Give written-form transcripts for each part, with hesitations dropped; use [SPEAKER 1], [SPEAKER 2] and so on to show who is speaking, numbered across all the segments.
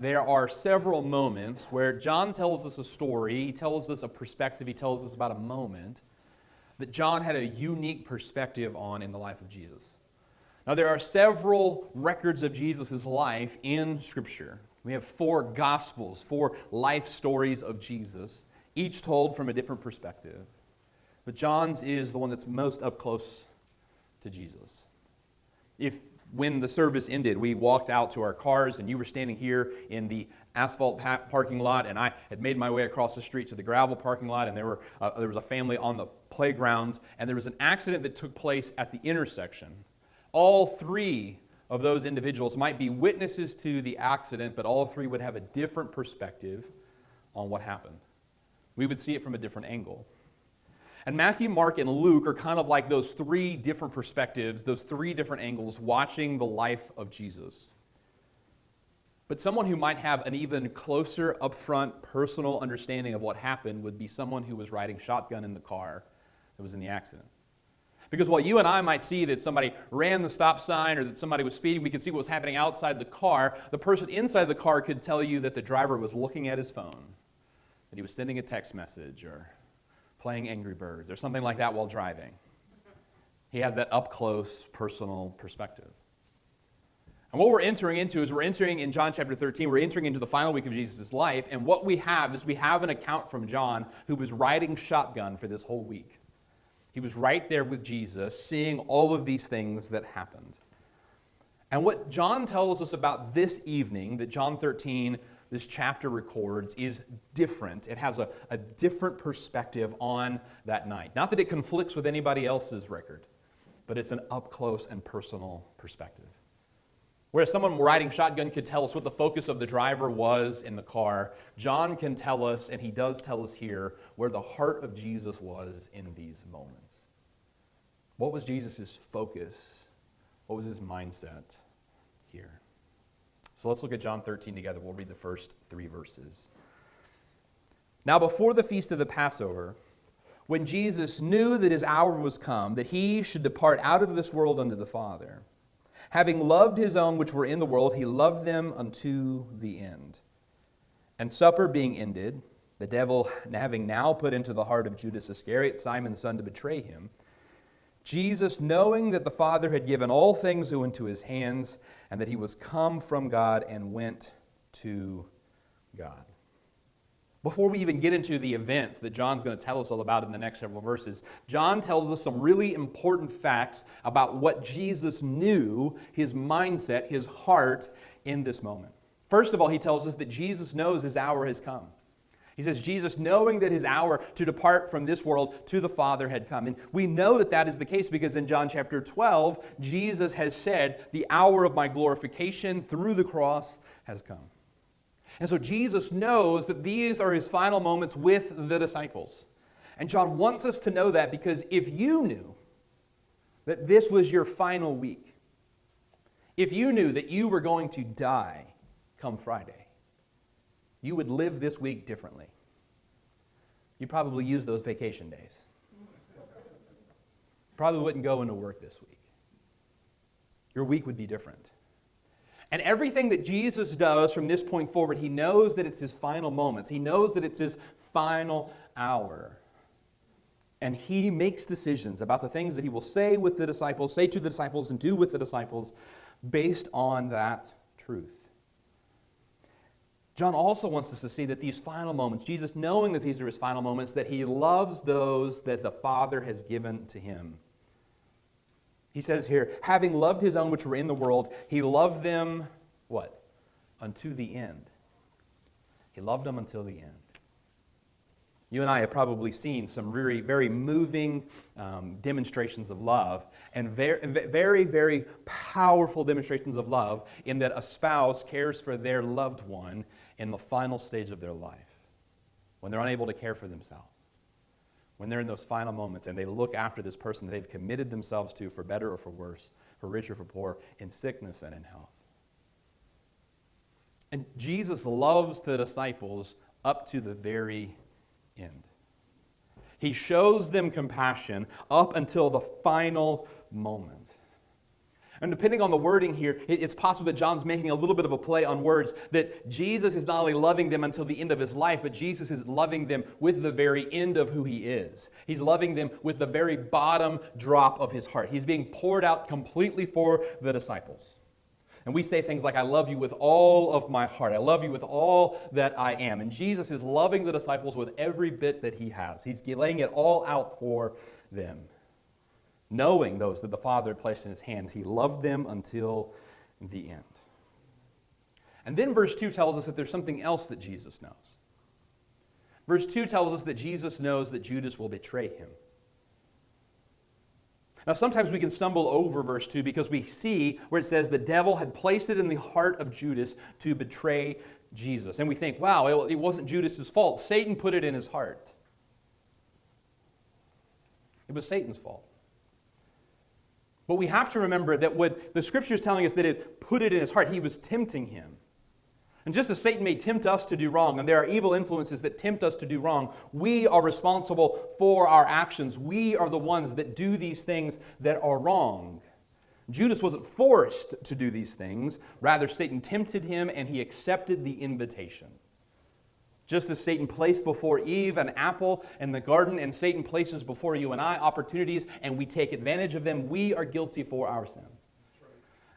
[SPEAKER 1] there are several moments where John tells us a story, he tells us a perspective, he tells us about a moment that John had a unique perspective on in the life of Jesus. Now, there are several records of Jesus' life in Scripture. We have 4 Gospels, 4 life stories of Jesus, each told from a different perspective. But John's is the one that's most up close to Jesus. When the service ended, we walked out to our cars, and you were standing here in the asphalt parking lot, and I had made my way across the street to the gravel parking lot, and there was a family on the playground, and there was an accident that took place at the intersection. All 3 of those individuals might be witnesses to the accident, but all 3 would have a different perspective on what happened. We would see it from a different angle. And Matthew, Mark, and Luke are kind of like those 3 different perspectives, those 3 different angles watching the life of Jesus. But someone who might have an even closer, upfront, personal understanding of what happened would be someone who was riding shotgun in the car that was in the accident. Because while you and I might see that somebody ran the stop sign or that somebody was speeding, we could see what was happening outside the car. The person inside the car could tell you that the driver was looking at his phone, that he was sending a text message or playing Angry Birds or something like that while driving. He has that up-close, personal perspective. And what we're entering into is we're entering in John chapter 13, we're entering into the final week of Jesus' life, and what we have is we have an account from John who was riding shotgun for this whole week. He was right there with Jesus, seeing all of these things that happened. And what John tells us about this evening, that John 13, this chapter records, is different. It has a different perspective on that night. Not that it conflicts with anybody else's record, but it's an up-close and personal perspective. Whereas someone riding shotgun could tell us what the focus of the driver was in the car, John can tell us, and he does tell us here, where the heart of Jesus was in these moments. What was Jesus' focus? What was his mindset here? So let's look at John 13 together. We'll read the first 3 verses. Now before the feast of the Passover, when Jesus knew that his hour was come, that he should depart out of this world unto the Father, having loved his own which were in the world, he loved them unto the end. And supper being ended, the devil having now put into the heart of Judas Iscariot, Simon's son, to betray him, Jesus, knowing that the Father had given all things into his hands, and that he was come from God and went to God. Before we even get into the events that John's going to tell us all about in the next several verses, John tells us some really important facts about what Jesus knew, his mindset, his heart in this moment. First of all, he tells us that Jesus knows his hour has come. He says, Jesus, knowing that his hour to depart from this world to the Father had come. And we know that that is the case because in John chapter 12, Jesus has said, the hour of my glorification through the cross has come. And so Jesus knows that these are his final moments with the disciples. And John wants us to know that because if you knew that this was your final week, if you knew that you were going to die come Friday, you would live this week differently. You'd probably use those vacation days. Probably wouldn't go into work this week. Your week would be different. And everything that Jesus does from this point forward, he knows that it's his final moments. He knows that it's his final hour. And he makes decisions about the things that he will say with the disciples, say to the disciples, and do with the disciples based on that truth. John also wants us to see that these final moments, Jesus knowing that these are his final moments, that he loves those that the Father has given to him. He says here, having loved his own which were in the world, he loved them, what? Unto the end. He loved them until the end. You and I have probably seen some very, very moving demonstrations of love and very, very powerful demonstrations of love in that a spouse cares for their loved one in the final stage of their life, when they're unable to care for themselves, when they're in those final moments and they look after this person that they've committed themselves to for better or for worse, for rich or for poor, in sickness and in health. And Jesus loves the disciples up to the very end. He shows them compassion up until the final moment. And depending on the wording here, it's possible that John's making a little bit of a play on words, that Jesus is not only loving them until the end of his life, but Jesus is loving them with the very end of who he is. He's loving them with the very bottom drop of his heart. He's being poured out completely for the disciples. And we say things like, I love you with all of my heart. I love you with all that I am. And Jesus is loving the disciples with every bit that he has. He's laying it all out for them. Knowing those that the Father had placed in his hands, he loved them until the end. And then verse 2 tells us that there's something else that Jesus knows. Verse 2 tells us that Jesus knows that Judas will betray him. Now, sometimes we can stumble over verse 2 because we see where it says the devil had placed it in the heart of Judas to betray Jesus. And we think, wow, it wasn't Judas's fault. Satan put it in his heart. It was Satan's fault. But we have to remember that what the Scripture is telling us that it put it in his heart, he was tempting him. And just as Satan may tempt us to do wrong, and there are evil influences that tempt us to do wrong, we are responsible for our actions. We are the ones that do these things that are wrong. Judas wasn't forced to do these things. Rather, Satan tempted him, and he accepted the invitation. Just as Satan placed before Eve an apple in the garden, and Satan places before you and I opportunities, and we take advantage of them, we are guilty for our sins.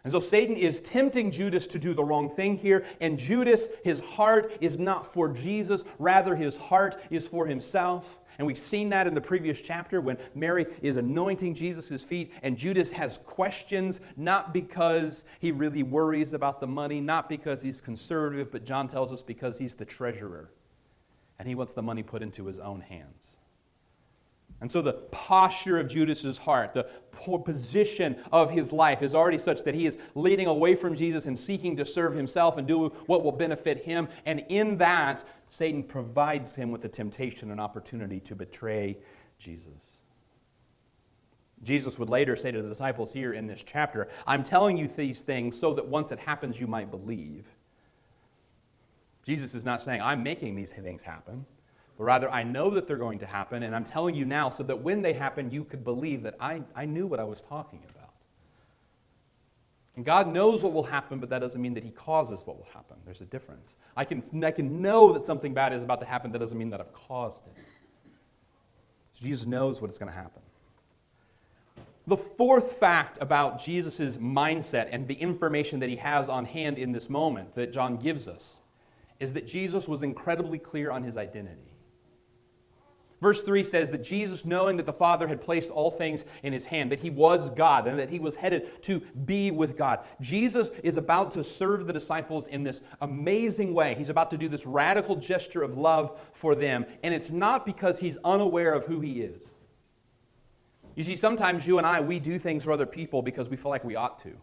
[SPEAKER 1] And so Satan is tempting Judas to do the wrong thing here, and Judas, his heart is not for Jesus, rather his heart is for himself. And we've seen that in the previous chapter when Mary is anointing Jesus' feet, and Judas has questions, not because he really worries about the money, not because he's conservative, but John tells us because he's the treasurer. And he wants the money put into his own hands. And so the posture of Judas's heart, the position of his life is already such that he is leading away from Jesus and seeking to serve himself and do what will benefit him. And in that, Satan provides him with a temptation, an opportunity to betray Jesus. Jesus would later say to the disciples here in this chapter, I'm telling you these things so that once it happens, you might believe. Jesus is not saying, I'm making these things happen, but rather I know that they're going to happen, and I'm telling you now so that when they happen, you could believe that I knew what I was talking about. And God knows what will happen, but that doesn't mean that he causes what will happen. There's a difference. I can know that something bad is about to happen. That doesn't mean that I've caused it. So Jesus knows what is going to happen. The fourth fact about Jesus' mindset and the information that he has on hand in this moment that John gives us is that Jesus was incredibly clear on his identity. Verse 3 says that Jesus, knowing that the Father had placed all things in his hand, that he was God and that he was headed to be with God. Jesus is about to serve the disciples in this amazing way. He's about to do this radical gesture of love for them, and it's not because he's unaware of who he is. You see, sometimes you and I, we do things for other people because we feel like we ought to.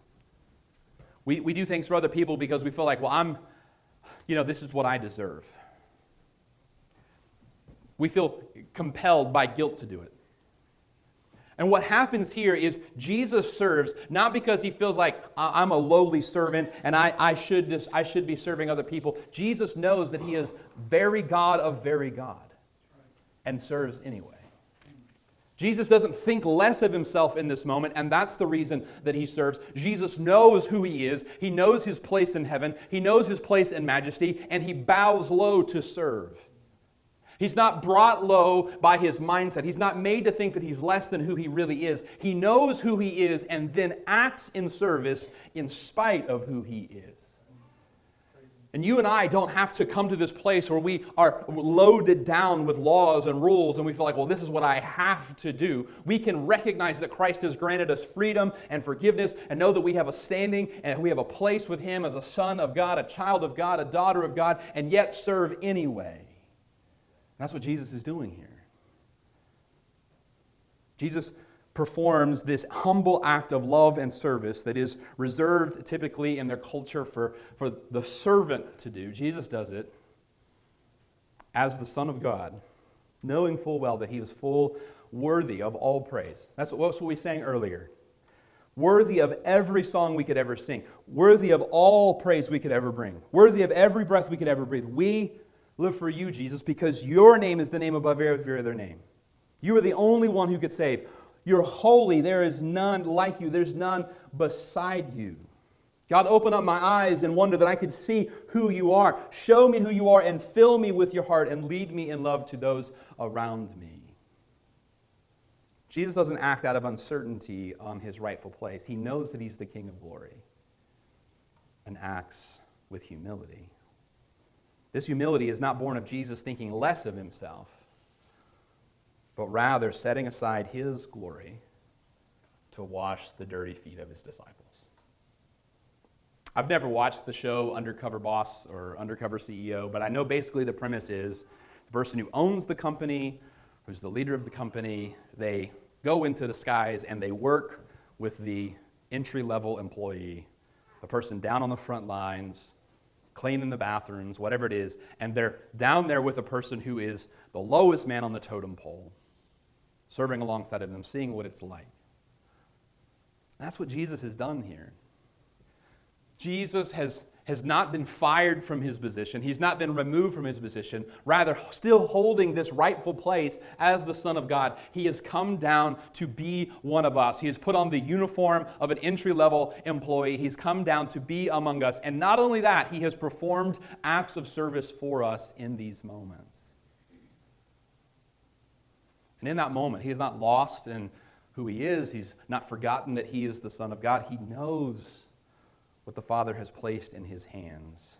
[SPEAKER 1] We do things for other people because we feel like, well, this is what I deserve. We feel compelled by guilt to do it. And what happens here is Jesus serves not because he feels like I'm a lowly servant and I should be serving other people. Jesus knows that he is very God of very God and serves anyway. Jesus doesn't think less of himself in this moment, and that's the reason that he serves. Jesus knows who he is. He knows his place in heaven. He knows his place in majesty, and he bows low to serve. He's not brought low by his mindset. He's not made to think that he's less than who he really is. He knows who he is and then acts in service in spite of who he is. And you and I don't have to come to this place where we are loaded down with laws and rules and we feel like, well, this is what I have to do. We can recognize that Christ has granted us freedom and forgiveness and know that we have a standing and we have a place with him as a son of God, a child of God, a daughter of God, and yet serve anyway. That's what Jesus is doing here. Jesus performs this humble act of love and service that is reserved typically in their culture for the servant to do. Jesus does it as the Son of God, knowing full well that he is full worthy of all praise. That's what we sang earlier. Worthy of every song we could ever sing. Worthy of all praise we could ever bring. Worthy of every breath we could ever breathe. We live for you, Jesus, because your name is the name above every other name. You are the only one who could save. You're holy. There is none like you. There's none beside you. God, open up my eyes in wonder that I could see who you are. Show me who you are and fill me with your heart and lead me in love to those around me. Jesus doesn't act out of uncertainty on his rightful place. He knows that he's the King of glory and acts with humility. This humility is not born of Jesus thinking less of himself, but rather setting aside his glory to wash the dirty feet of his disciples. I've never watched the show Undercover Boss or Undercover CEO, but I know basically the premise is the person who owns the company, who's the leader of the company, they go into disguise and they work with the entry-level employee, the person down on the front lines, cleaning the bathrooms, whatever it is, and they're down there with a person who is the lowest man on the totem pole, serving alongside of them, seeing what it's like. That's what Jesus has done here. Jesus has not been fired from his position. He's not been removed from his position. Rather, still holding this rightful place as the Son of God, he has come down to be one of us. He has put on the uniform of an entry-level employee. He's come down to be among us. And not only that, he has performed acts of service for us in these moments. And in that moment, he is not lost in who he is. He's not forgotten that he is the Son of God. He knows what the Father has placed in his hands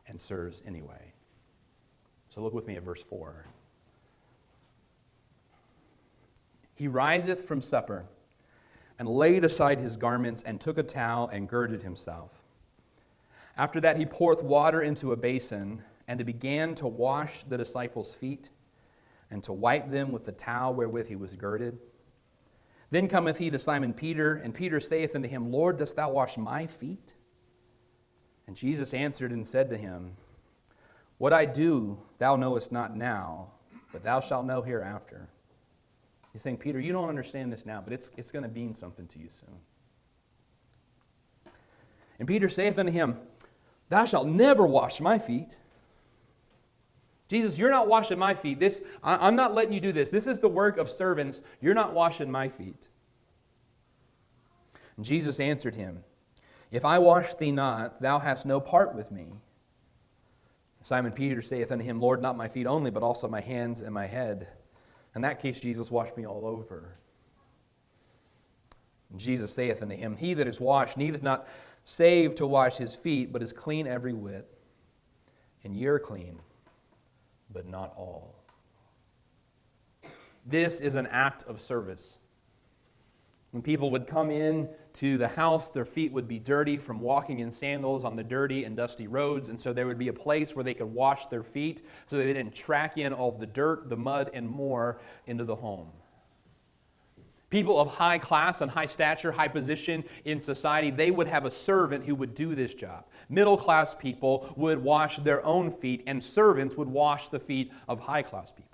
[SPEAKER 1] and serves anyway. So look with me at verse 4. He riseth from supper and laid aside his garments and took a towel and girded himself. After that he poureth water into a basin and began to wash the disciples' feet and to wipe them with the towel wherewith he was girded. Then cometh he to Simon Peter, and Peter saith unto him, Lord, dost thou wash my feet? And Jesus answered and said to him, What I do thou knowest not now, but thou shalt know hereafter. He's saying, Peter, you don't understand this now, but it's going to mean something to you soon. And Peter saith unto him, Thou shalt never wash my feet. Jesus, you're not washing my feet. I'm not letting you do this. This is the work of servants. You're not washing my feet. And Jesus answered him, If I wash thee not, thou hast no part with me. Simon Peter saith unto him, Lord, not my feet only, but also my hands and my head. In that case, Jesus washed me all over. And Jesus saith unto him, He that is washed needeth not save to wash his feet, but is clean every whit. And ye are clean, but not all. This is an act of service. When people would come in to the house, their feet would be dirty from walking in sandals on the dirty and dusty roads, and so there would be a place where they could wash their feet so they didn't track in all of the dirt, the mud, and more into the home. People of high class and high stature, high position in society, they would have a servant who would do this job. Middle class people would wash their own feet, and servants would wash the feet of high class people.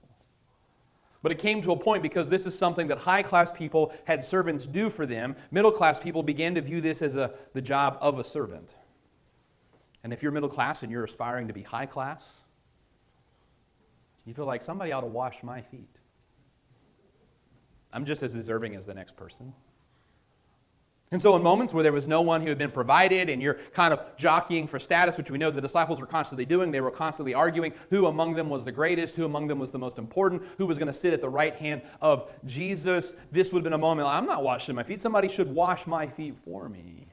[SPEAKER 1] But it came to a point, because this is something that high class people had servants do for them, middle class people began to view this as the job of a servant. And if you're middle class and you're aspiring to be high class, you feel like somebody ought to wash my feet. I'm just as deserving as the next person. And so in moments where there was no one who had been provided and you're kind of jockeying for status, which we know the disciples were constantly doing, they were constantly arguing who among them was the greatest, who among them was the most important, who was going to sit at the right hand of Jesus. This would have been a moment, I'm not washing my feet. Somebody should wash my feet for me.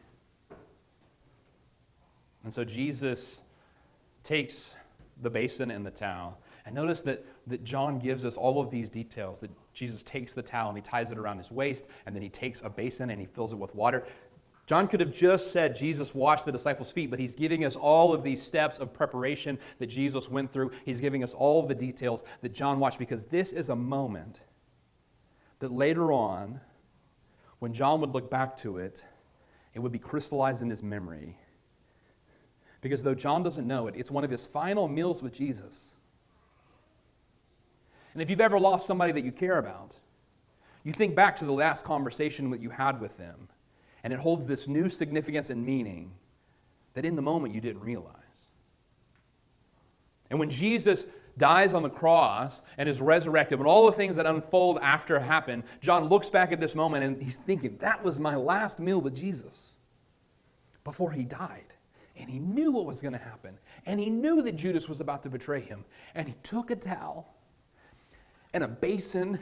[SPEAKER 1] And so Jesus takes the basin and the towel. And notice that John gives us all of these details, that Jesus takes the towel and he ties it around his waist, and then he takes a basin and he fills it with water. John could have just said Jesus washed the disciples' feet, but he's giving us all of these steps of preparation that Jesus went through. He's giving us all of the details that John watched, because this is a moment that later on, when John would look back to it, it would be crystallized in his memory. Because though John doesn't know it, it's one of his final meals with Jesus. And if you've ever lost somebody that you care about, you think back to the last conversation that you had with them, and it holds this new significance and meaning that in the moment you didn't realize. And when Jesus dies on the cross and is resurrected, and all the things that unfold after happen, John looks back at this moment and he's thinking, that was my last meal with Jesus before he died. And he knew what was going to happen. And he knew that Judas was about to betray him. And he took a towel and a basin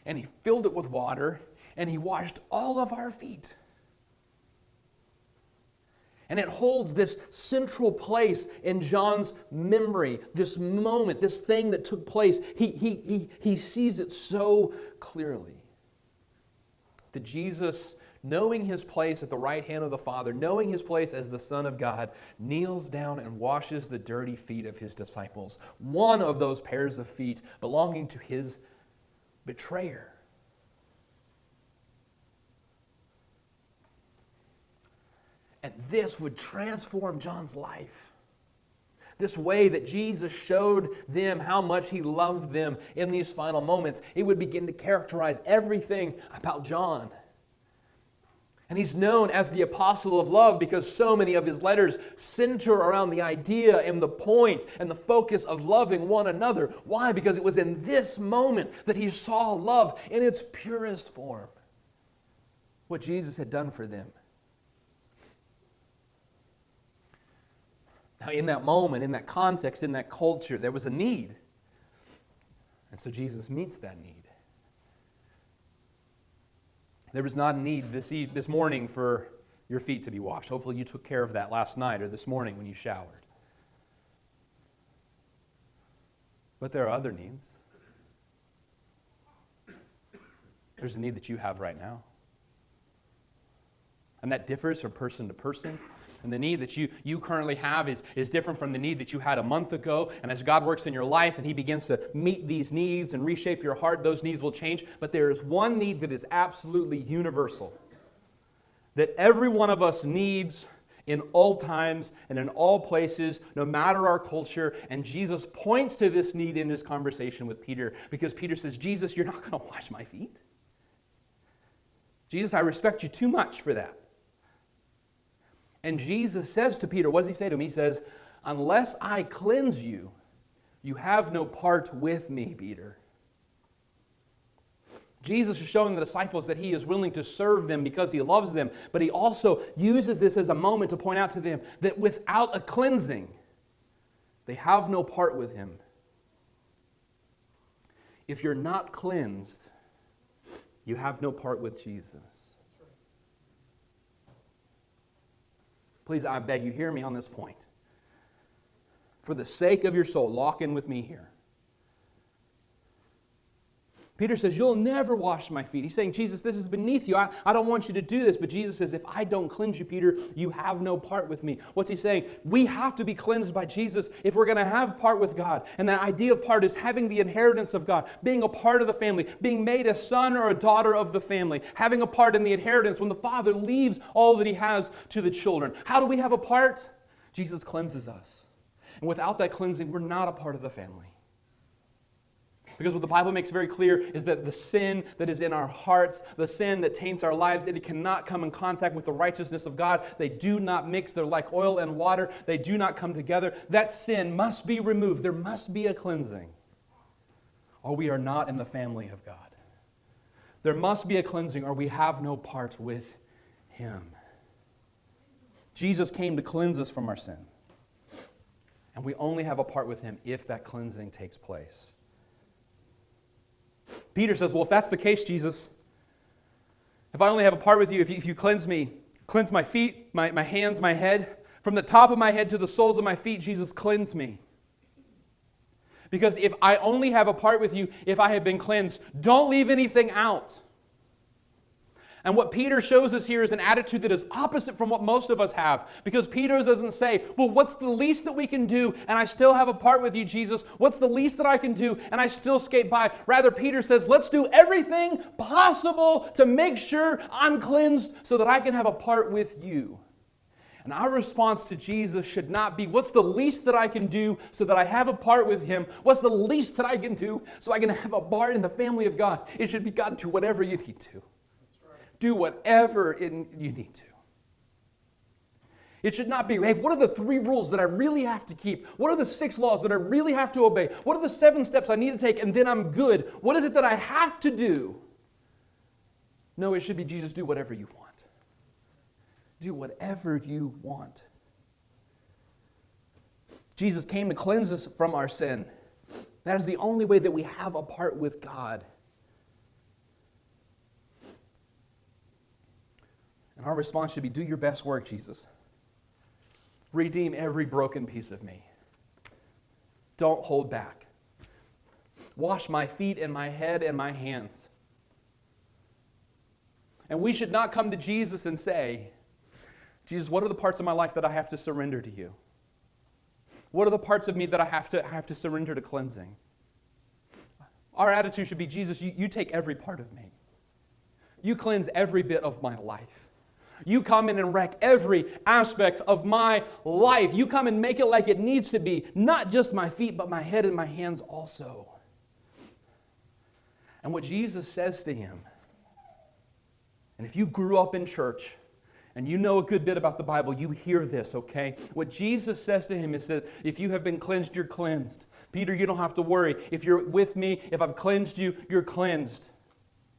[SPEAKER 1] and he filled it with water and he washed all of our feet. And it holds this central place in John's memory, this moment, this thing that took place. He sees it so clearly. That Jesus, knowing his place at the right hand of the Father, knowing his place as the Son of God, kneels down and washes the dirty feet of his disciples. One of those pairs of feet belonging to his betrayer. And this would transform John's life. This way that Jesus showed them how much he loved them in these final moments, it would begin to characterize everything about John. And he's known as the apostle of love because so many of his letters center around the idea and the point and the focus of loving one another. Why? Because it was in this moment that he saw love in its purest form. What Jesus had done for them. Now, in that moment, in that context, in that culture, there was a need. And so Jesus meets that need. There was not a need this morning for your feet to be washed. Hopefully you took care of that last night or this morning when you showered. But there are other needs. There's a need that you have right now. And that differs from person to person. And the need that you currently have is different from the need that you had a month ago. And as God works in your life and he begins to meet these needs and reshape your heart, those needs will change. But there is one need that is absolutely universal. That every one of us needs in all times and in all places, no matter our culture. And Jesus points to this need in his conversation with Peter. Because Peter says, Jesus, you're not going to wash my feet. Jesus, I respect you too much for that. And Jesus says to Peter, what does he say to him? He says, unless I cleanse you, you have no part with me, Peter. Jesus is showing the disciples that he is willing to serve them because he loves them. But he also uses this as a moment to point out to them that without a cleansing, they have no part with him. If you're not cleansed, you have no part with Jesus. Please, I beg you, hear me on this point. For the sake of your soul, lock in with me here. Peter says, you'll never wash my feet. He's saying, Jesus, this is beneath you. I don't want you to do this. But Jesus says, if I don't cleanse you, Peter, you have no part with me. What's he saying? We have to be cleansed by Jesus if we're going to have part with God. And that idea of part is having the inheritance of God, being a part of the family, being made a son or a daughter of the family, having a part in the inheritance when the father leaves all that he has to the children. How do we have a part? Jesus cleanses us. And without that cleansing, we're not a part of the family. Because what the Bible makes very clear is that the sin that is in our hearts, the sin that taints our lives, it cannot come in contact with the righteousness of God. They do not mix. They're like oil and water. They do not come together. That sin must be removed. There must be a cleansing. Or we are not in the family of God. There must be a cleansing or we have no part with him. Jesus came to cleanse us from our sin. And we only have a part with him if that cleansing takes place. Peter says, well, if that's the case, Jesus, if I only have a part with you, if you cleanse me, cleanse my feet, my hands, my head, from the top of my head to the soles of my feet, Jesus, cleanse me. Because if I only have a part with you, if I have been cleansed, don't leave anything out. And what Peter shows us here is an attitude that is opposite from what most of us have. Because Peter doesn't say, well, what's the least that we can do and I still have a part with you, Jesus? What's the least that I can do and I still skate by? Rather, Peter says, let's do everything possible to make sure I'm cleansed so that I can have a part with you. And our response to Jesus should not be, what's the least that I can do so that I have a part with him? What's the least that I can do so I can have a part in the family of God? It should be, God, do whatever you need to. Do whatever you need to. It should not be, hey, what are the 3 rules that I really have to keep? What are the 6 laws that I really have to obey? What are the 7 steps I need to take and then I'm good? What is it that I have to do? No, it should be, Jesus, do whatever you want. Do whatever you want. Jesus came to cleanse us from our sin. That is the only way that we have a part with God. And our response should be, do your best work, Jesus. Redeem every broken piece of me. Don't hold back. Wash my feet and my head and my hands. And we should not come to Jesus and say, Jesus, what are the parts of my life that I have to surrender to you? What are the parts of me that I have to surrender to cleansing? Our attitude should be, Jesus, you take every part of me. You cleanse every bit of my life. You come in and wreck every aspect of my life. You come and make it like it needs to be, not just my feet, but my head and my hands also. And what Jesus says to him, and if you grew up in church, and you know a good bit about the Bible, you hear this, okay? What Jesus says to him is that if you have been cleansed, you're cleansed. Peter, you don't have to worry. If you're with me, if I've cleansed you, you're cleansed.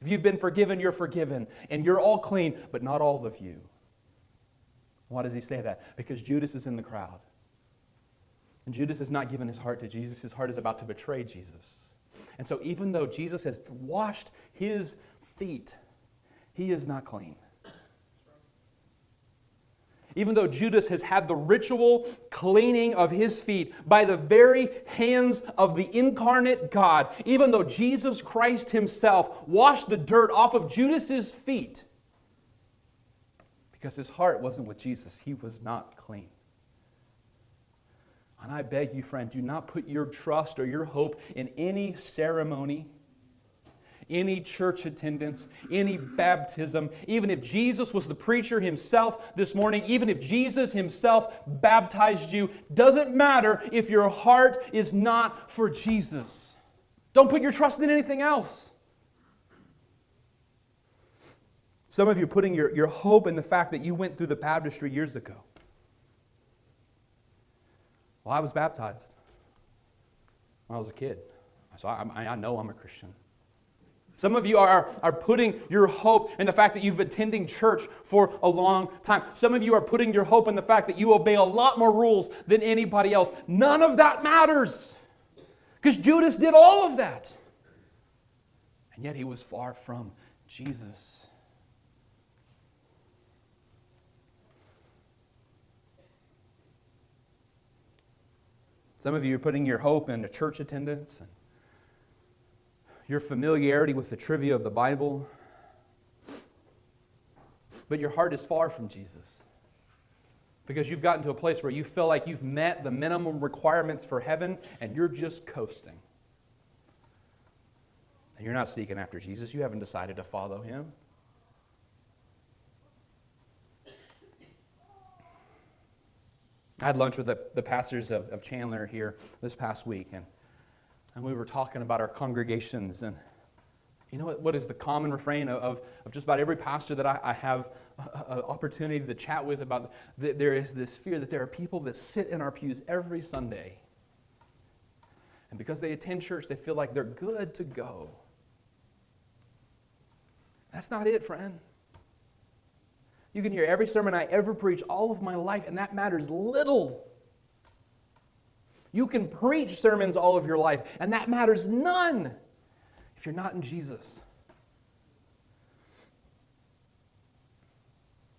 [SPEAKER 1] If you've been forgiven, you're forgiven. And you're all clean, but not all of you. Why does he say that? Because Judas is in the crowd. And Judas has not given his heart to Jesus. His heart is about to betray Jesus. And so even though Jesus has washed his feet, he is not clean. Even though Judas has had the ritual cleaning of his feet by the very hands of the incarnate God, even though Jesus Christ himself washed the dirt off of Judas's feet, because his heart wasn't with Jesus, he was not clean. And I beg you, friend, do not put your trust or your hope in any ceremony, any church attendance, any baptism. Even if Jesus was the preacher himself this morning, even if Jesus himself baptized you, doesn't matter if your heart is not for Jesus. Don't put your trust in anything else. Some of you are putting your hope in the fact that you went through the baptistry years ago. Well, I was baptized when I was a kid, so I know I'm a Christian. Some of you are putting your hope in the fact that you've been attending church for a long time. Some of you are putting your hope in the fact that you obey a lot more rules than anybody else. None of that matters, because Judas did all of that. And yet he was far from Jesus. Some of you are putting your hope in a church attendance and your familiarity with the trivia of the Bible, but your heart is far from Jesus because you've gotten to a place where you feel like you've met the minimum requirements for heaven and you're just coasting. And you're not seeking after Jesus. You haven't decided to follow him. I had lunch with the pastors of Chandler here this past week, and we were talking about our congregations. And you know what is the common refrain of just about every pastor that I have an opportunity to chat with about? There is this fear that there are people that sit in our pews every Sunday, and because they attend church, they feel like they're good to go. That's not it, friend. You can hear every sermon I ever preach all of my life, and that matters little. You can preach sermons all of your life, and that matters none if you're not in Jesus.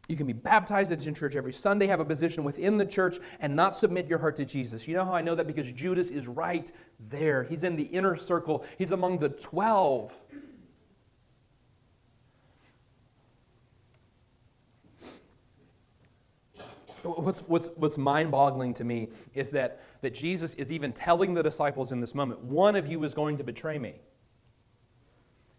[SPEAKER 1] You can be baptized in church every Sunday, have a position within the church, and not submit your heart to Jesus. You know how I know that? Because Judas is right there. He's in the inner circle. He's among the 12. What's mind-boggling to me is that Jesus is even telling the disciples in this moment, one of you is going to betray me.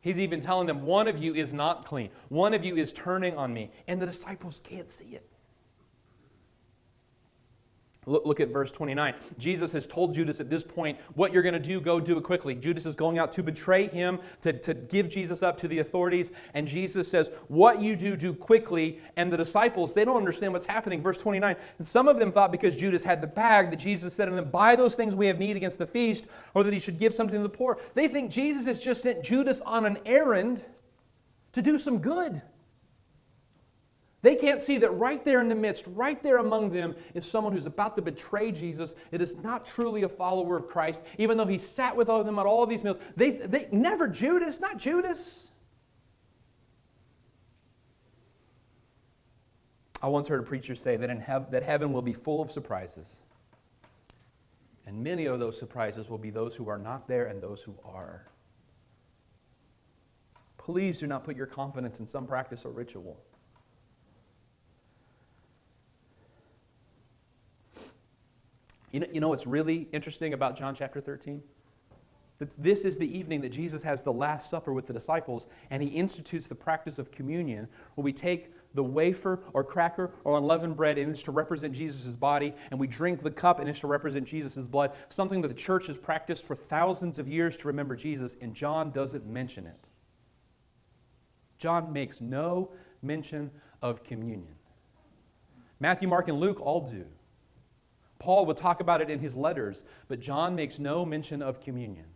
[SPEAKER 1] He's even telling them, one of you is not clean. One of you is turning on me. And the disciples can't see it. Look at verse 29. Jesus has told Judas at this point, what you're going to do, go do it quickly. Judas is going out to betray him, to give Jesus up to the authorities. And Jesus says, what you do, do quickly. And the disciples, they don't understand what's happening. Verse 29, and some of them thought because Judas had the bag that Jesus said to them, buy those things we have need against the feast, or that he should give something to the poor. They think Jesus has just sent Judas on an errand to do some good. They can't see that right there in the midst, right there among them, is someone who's about to betray Jesus. It is not truly a follower of Christ, even though he sat with all of them at all of these meals. They never Judas, not Judas. I once heard a preacher say that heaven will be full of surprises. And many of those surprises will be those who are not there and those who are. Please do not put your confidence in some practice or ritual. You know what's really interesting about John chapter 13? That this is the evening that Jesus has the Last Supper with the disciples, and he institutes the practice of communion, where we take the wafer or cracker or unleavened bread, and it's to represent Jesus' body, and we drink the cup, and it's to represent Jesus' blood, something that the church has practiced for thousands of years to remember Jesus, and John doesn't mention it. John makes no mention of communion. Matthew, Mark, and Luke all do. Paul would talk about it in his letters, but John makes no mention of communion.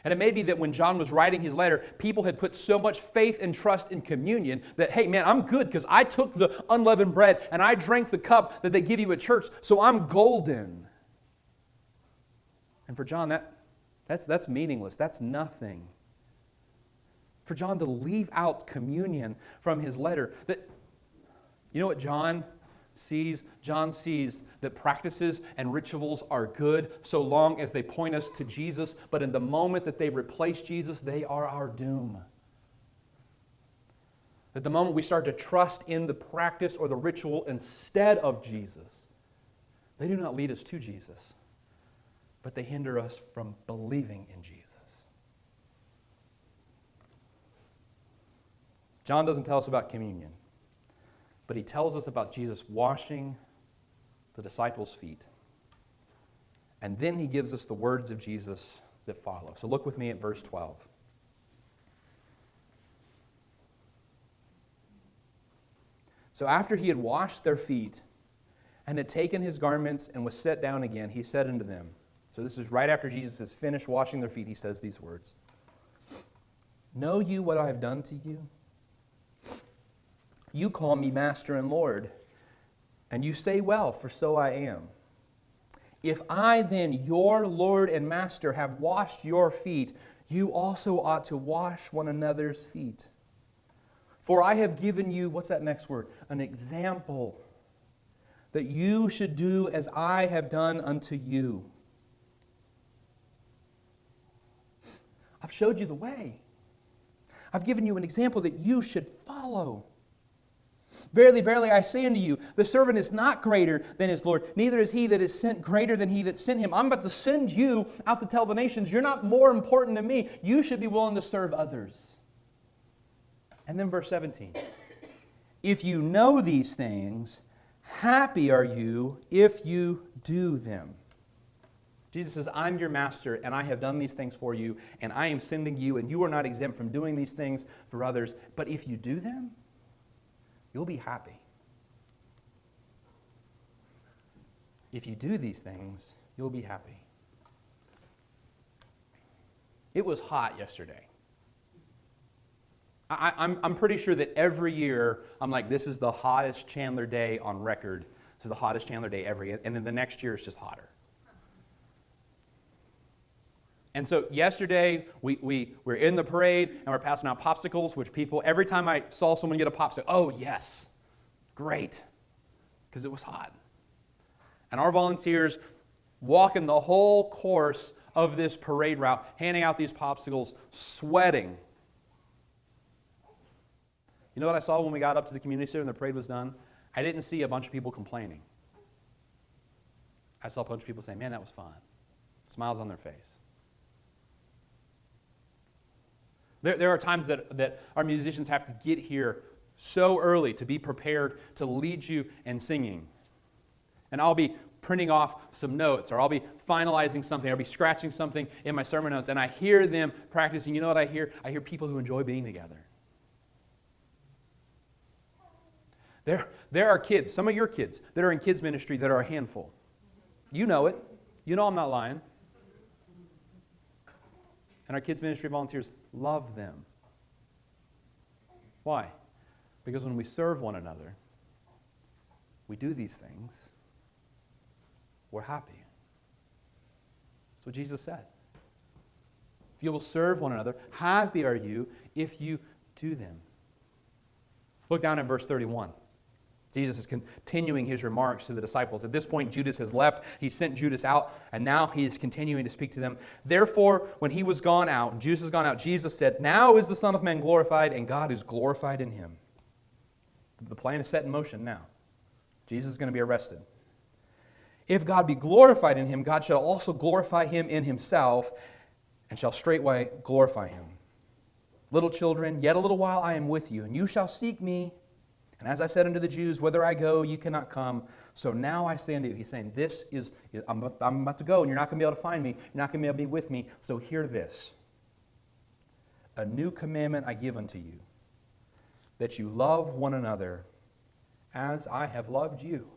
[SPEAKER 1] And it may be that when John was writing his letter, people had put so much faith and trust in communion that, hey, man, I'm good because I took the unleavened bread and I drank the cup that they give you at church, so I'm golden. And for John, that's meaningless. That's nothing. For John to leave out communion from his letter, you know what John sees? John sees that practices and rituals are good so long as they point us to Jesus, but in the moment that they replace Jesus, they are our doom. At the moment we start to trust in the practice or the ritual instead of Jesus, they do not lead us to Jesus, but they hinder us from believing in Jesus. John doesn't tell us about communion, but he tells us about Jesus washing the disciples' feet. And then he gives us the words of Jesus that follow. So look with me at verse 12. So after he had washed their feet and had taken his garments and was set down again, he said unto them, so this is right after Jesus has finished washing their feet, he says these words, know you what I have done to you? You call me Master and Lord, and you say, well, for so I am. If I then, your Lord and Master, have washed your feet, you also ought to wash one another's feet. For I have given you, what's that next word? An example, that you should do as I have done unto you. I've showed you the way. I've given you an example that you should follow. Verily, verily, I say unto you, the servant is not greater than his Lord, neither is he that is sent greater than he that sent him. I'm about to send you out to tell the nations, you're not more important than me. You should be willing to serve others. And then verse 17. If you know these things, happy are you if you do them. Jesus says, I'm your master, and I have done these things for you, and I am sending you, and you are not exempt from doing these things for others. But if you do them, you'll be happy. If you do these things, you'll be happy. It was hot yesterday. I'm pretty sure that every year, I'm like, this is the hottest Chandler day on record. This is the hottest Chandler day ever. And then the next year, it's just hotter. And so yesterday, we're in the parade, and we're passing out popsicles, which people, every time I saw someone get a popsicle, oh, yes, great, because it was hot. And our volunteers walking the whole course of this parade route, handing out these popsicles, sweating. You know what I saw when we got up to the community center and the parade was done? I didn't see a bunch of people complaining. I saw a bunch of people saying, man, that was fun. Smiles on their face. There are times that our musicians have to get here so early to be prepared to lead you in singing. And I'll be printing off some notes, or I'll be finalizing something, I'll be scratching something in my sermon notes, and I hear them practicing. You know what I hear? I hear people who enjoy being together. There are kids, some of your kids, that are in kids ministry that are a handful. You know it. You know I'm not lying. And our kids ministry volunteers love them. Why? Because when we serve one another, we do these things, we're happy. That's what Jesus said. If you will serve one another, happy are you if you do them. Look down at verse 31. Jesus is continuing his remarks to the disciples. At this point, Judas has left. He sent Judas out, and now he is continuing to speak to them. Therefore, when he was gone out, and Judas has gone out, Jesus said, "Now is the Son of Man glorified, and God is glorified in him." The plan is set in motion now. Jesus is going to be arrested. If God be glorified in him, God shall also glorify him in himself, and shall straightway glorify him. Little children, yet a little while I am with you, and you shall seek me. And as I said unto the Jews, whither I go, you cannot come. So now I say unto you, he's saying, I'm about to go, and you're not going to be able to find me. You're not going to be able to be with me. So hear this. A new commandment I give unto you, that you love one another as I have loved you.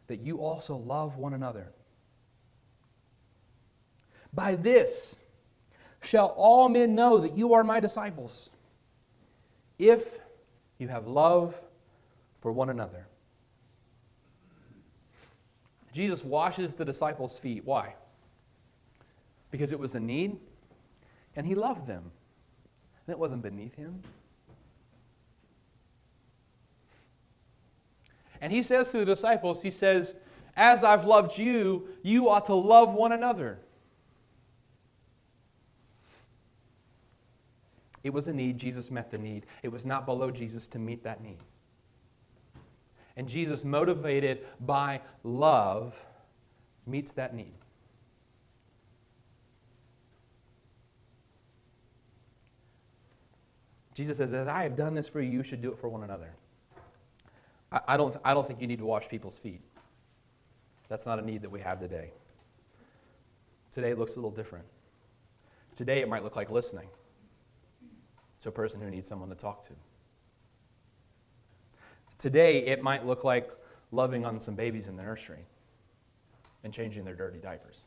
[SPEAKER 1] That you also love one another. By this shall all men know that you are my disciples, if you have love for one another. Jesus washes the disciples' feet. Why? Because it was a need, and he loved them. And it wasn't beneath him. And he says to the disciples, he says, as I've loved you, you ought to love one another. It was a need. Jesus met the need. It was not below Jesus to meet that need. And Jesus, motivated by love, meets that need. Jesus says, as I have done this for you, you should do it for one another. I don't think you need to wash people's feet. That's not a need that we have today. Today it looks a little different. Today it might look like listening to a person who needs someone to talk to. Today it might look like loving on some babies in the nursery and changing their dirty diapers.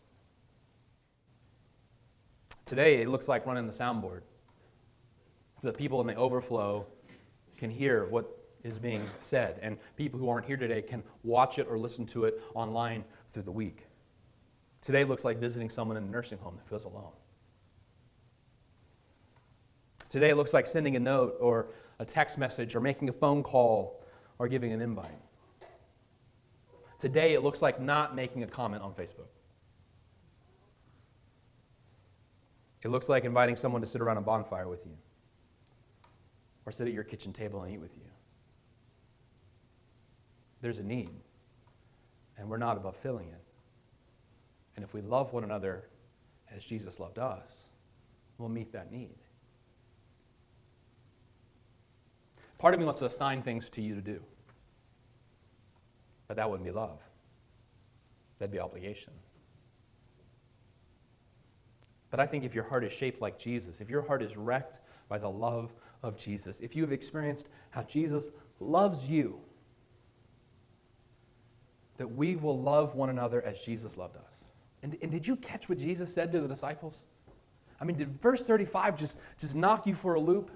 [SPEAKER 1] Today it looks like running the soundboard so that people in the overflow can hear what is being said, and people who aren't here today can watch it or listen to it online through the week. Today looks like visiting someone in a nursing home that feels alone. Today it looks like sending a note or a text message or making a phone call or giving an invite. Today it looks like not making a comment on Facebook. It looks like inviting someone to sit around a bonfire with you or sit at your kitchen table and eat with you. There's a need, and we're not above filling it. And if we love one another as Jesus loved us, we'll meet that need. Part of me wants to assign things to you to do, but that wouldn't be love. That'd be obligation. But I think if your heart is shaped like Jesus, if your heart is wrecked by the love of Jesus, if you have experienced how Jesus loves you, that we will love one another as Jesus loved us. And did you catch what Jesus said to the disciples? I mean, did verse 35 just knock you for a loop?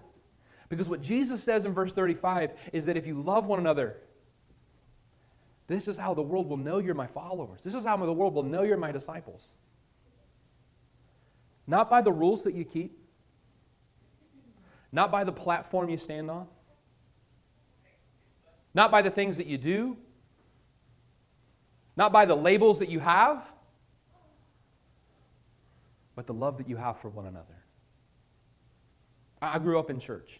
[SPEAKER 1] Because what Jesus says in verse 35 is that if you love one another, this is how the world will know you're my followers. This is how the world will know you're my disciples. Not by the rules that you keep, not by the platform you stand on, not by the things that you do, not by the labels that you have, but the love that you have for one another. I grew up in church.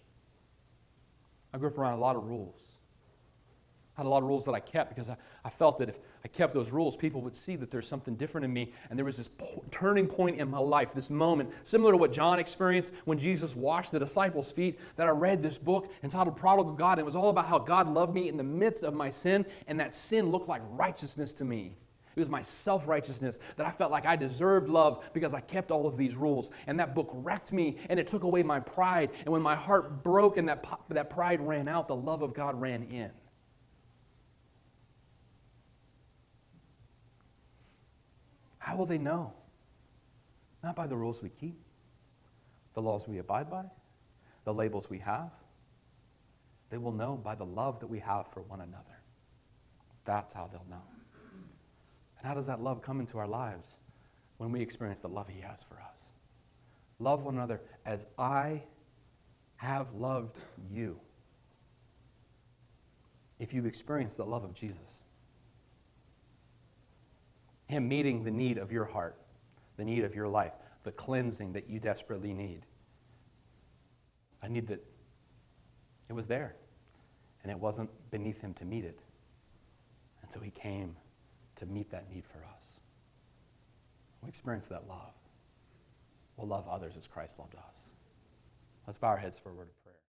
[SPEAKER 1] I grew up around a lot of rules. I had a lot of rules that I kept because I felt that if I kept those rules, people would see that there's something different in me. And there was this turning point in my life, this moment, similar to what John experienced when Jesus washed the disciples' feet, that I read this book entitled Prodigal God. And it was all about how God loved me in the midst of my sin, and that sin looked like righteousness to me. It was my self-righteousness that I felt like I deserved love because I kept all of these rules. And that book wrecked me, and it took away my pride. And when my heart broke and that pride ran out, the love of God ran in. How will they know? Not by the rules we keep, the laws we abide by, the labels we have. They will know by the love that we have for one another. That's how they'll know. And how does that love come into our lives? When we experience the love He has for us. Love one another as I have loved you. If you've experienced the love of Jesus, Him meeting the need of your heart, the need of your life, the cleansing that you desperately need. I need that it was there, and it wasn't beneath Him to meet it. And so He came to meet that need for us. We experience that love. We'll love others as Christ loved us. Let's bow our heads for a word of prayer.